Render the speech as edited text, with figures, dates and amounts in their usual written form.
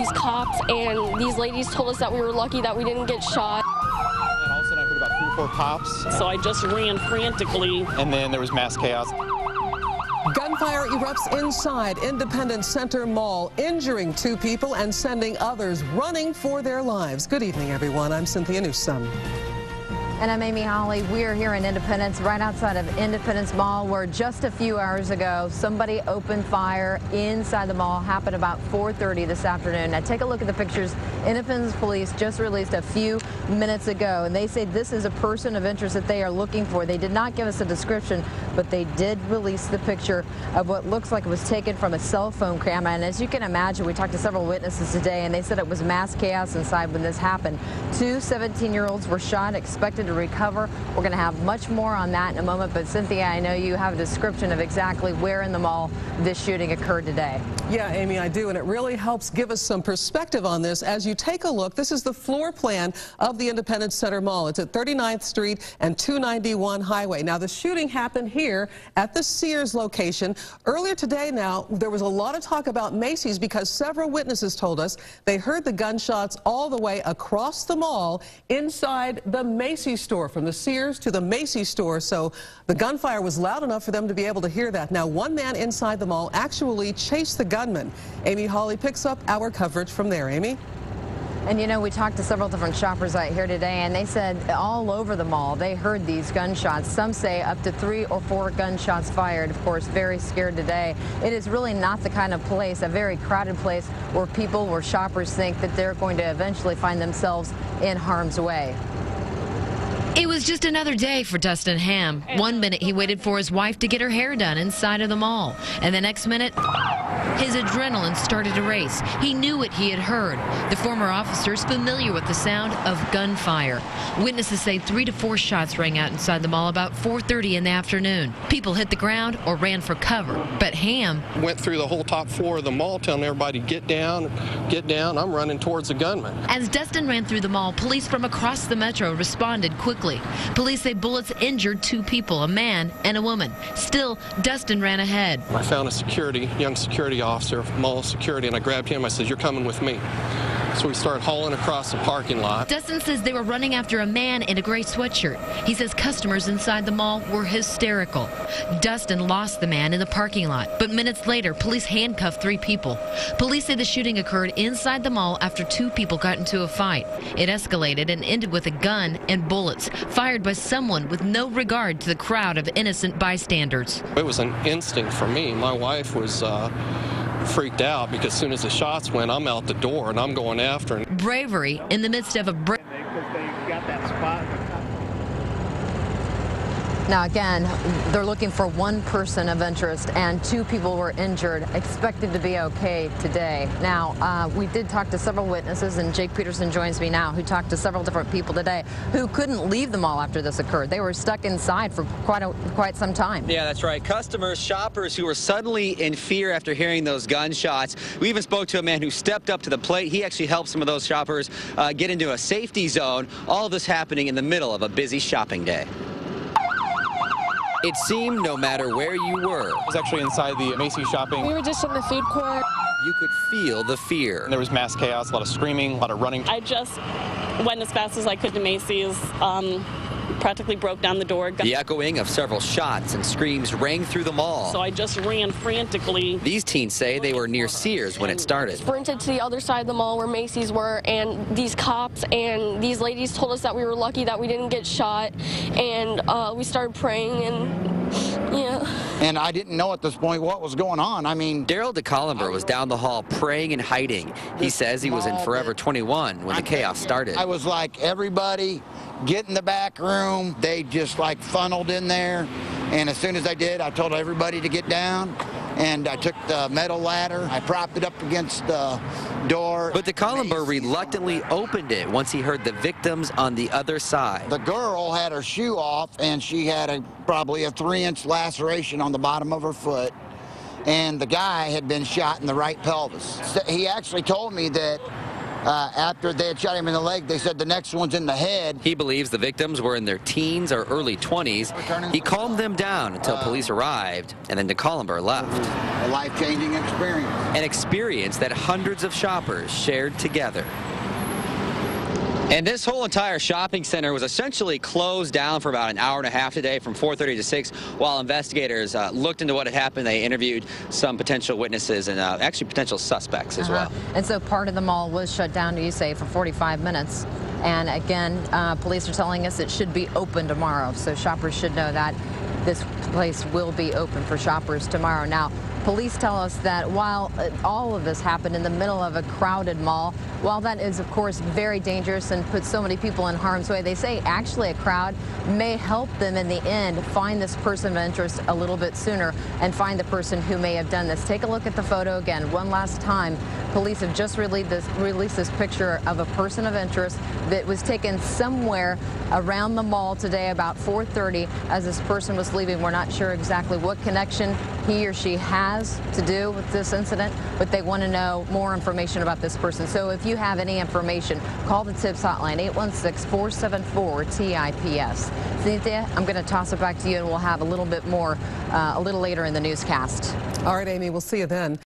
These cops and these ladies told us that we were lucky that we didn't get shot. And all of a sudden I heard about 3 or 4 pops. So I just ran frantically. And then there was mass chaos. Gunfire erupts inside Independence Center Mall, injuring 2 people and sending others running for their lives. Good evening, everyone. I'm Cynthia Newsome. And I'm Amy Holly. We are here in Independence, right outside of Independence Mall, where just a few hours ago, somebody opened fire inside the mall. Happened about 4:30 this afternoon. Now take a look at the pictures Independence Police just released a few minutes ago, and they say this is a person of interest that they are looking for. They did not give us a description, but they did release the picture of what looks like it was taken from a cell phone camera. And as you can imagine, we talked to several witnesses today, and they said it was mass chaos inside when this happened. 2 17-year-olds were shot, expected to recover. We're going to have much more on that in a moment, but Cynthia, I know you have a description of exactly where in the mall this shooting occurred today. Yeah, Amy, I do, and it really helps give us some perspective on this. As you take a look, this is the floor plan of the Independence Center Mall. It's at 39th Street and 291 Highway. Now, the shooting happened here at the Sears location. Earlier today now, there was a lot of talk about Macy's because several witnesses told us they heard the gunshots all the way across the mall inside the Macy's store, from the Sears to the Macy's store. So the gunfire was loud enough for them to be able to hear that. Now, one man inside the mall actually chased the gunman. Amy Holly picks up our coverage from there. Amy? And you know, we talked to several different shoppers out here today, and they said all over the mall they heard these gunshots. Some say up to 3 or 4 gunshots fired. Of course, very scared today. It is really not the kind of place, a very crowded place, where people or shoppers think that they're going to eventually find themselves in harm's way. It was just another day for Dustin Ham. One minute he waited for his wife to get her hair done inside of the mall, and the next minute his adrenaline started to race. He knew what he had heard. The former officer is familiar with the sound of gunfire. Witnesses say 3 to 4 shots rang out inside the mall about 4:30 in the afternoon. People hit the ground or ran for cover, but Ham went through the whole top floor of the mall telling everybody, get down, get down. I'm running towards the gunman. As Dustin ran through the mall, police from across the metro responded quickly. Police say bullets injured 2 people, a man and a woman. Still, Dustin ran ahead. I found a young security officer, mall security, and I grabbed him. I said, you're coming with me. So we started hauling across the parking lot. Dustin says they were running after a man in a gray sweatshirt. He says customers inside the mall were hysterical. Dustin lost the man in the parking lot, but minutes later, police handcuffed 3 people. Police say the shooting occurred inside the mall after 2 people got into a fight. It escalated and ended with a gun and bullets fired by someone with no regard to the crowd of innocent bystanders. It was an instinct for me. My wife was freaked out because as soon as the shots went, I'm out the door and I'm going after him. Bravery in the midst of a Now again, they're looking for 1 person of interest, and 2 people were injured, expected to be okay today. Now, we did talk to several witnesses, and Jake Peterson joins me now, who talked to several different people today who couldn't leave the mall after this occurred. They were stuck inside for quite some time. Yeah, that's right. Customers, shoppers who were suddenly in fear after hearing those gunshots. We even spoke to a man who stepped up to the plate. He actually helped some of those shoppers get into a safety zone. All of this happening in the middle of a busy shopping day. It seemed no matter where you were. I was actually inside the Macy's shopping. We were just in the food court. You could feel the fear. And there was mass chaos, a lot of screaming, a lot of running. I just went as fast as I could to Macy's. Practically broke down the door. The echoing of several shots and screams rang through the mall. So I just ran frantically. These teens say they were near Sears when it started. Sprinted to the other side of the mall where Macy's were, and these cops and these ladies told us that we were lucky that we didn't get shot, and we started praying, and yeah. And I didn't know at this point what was going on. I mean, Daryl DeColumber was down the hall praying and hiding. He says he was in Forever 21 when the chaos started. I was like, everybody get in the back room. They just like funneled in there, and as soon as I did, I told everybody to get down, and I took the metal ladder, I propped it up against the door. But DeColumber reluctantly opened it once he heard the victims on the other side. The girl had her shoe off, and she had probably a 3-inch laceration on the bottom of her foot, and the guy had been shot in the right pelvis. So he actually told me that after they had shot him in the leg, they said the next one's in the head. He believes the victims were in their teens or early 20s. He calmed them down until police arrived, and then DeColumber left. A life-changing experience. An experience that hundreds of shoppers shared together. And this whole entire shopping center was essentially closed down for about an hour and a half today from 4:30 to 6 while investigators looked into what had happened. They interviewed some potential witnesses and actually potential suspects as well. And so part of the mall was shut down, you say, for 45 minutes. And again, police are telling us it should be open tomorrow. So shoppers should know that this place will be open for shoppers tomorrow. Now, police tell us that while all of this happened in the middle of a crowded mall, while that is, of course, very dangerous and puts so many people in harm's way, they say actually a crowd may help them in the end find this person of interest a little bit sooner and find the person who may have done this. Take a look at the photo again one last time. Police have just released this picture of a person of interest that was taken somewhere around the mall today about 4:30 as this person was leaving. We're not sure exactly what connection he or she has to do with this incident, but they want to know more information about this person. So if you have any information, call the TIPS hotline, 816-474-TIPS. Cynthia, I'm going to toss it back to you, and we'll have a little bit more a little later in the newscast. All right, Amy, we'll see you then.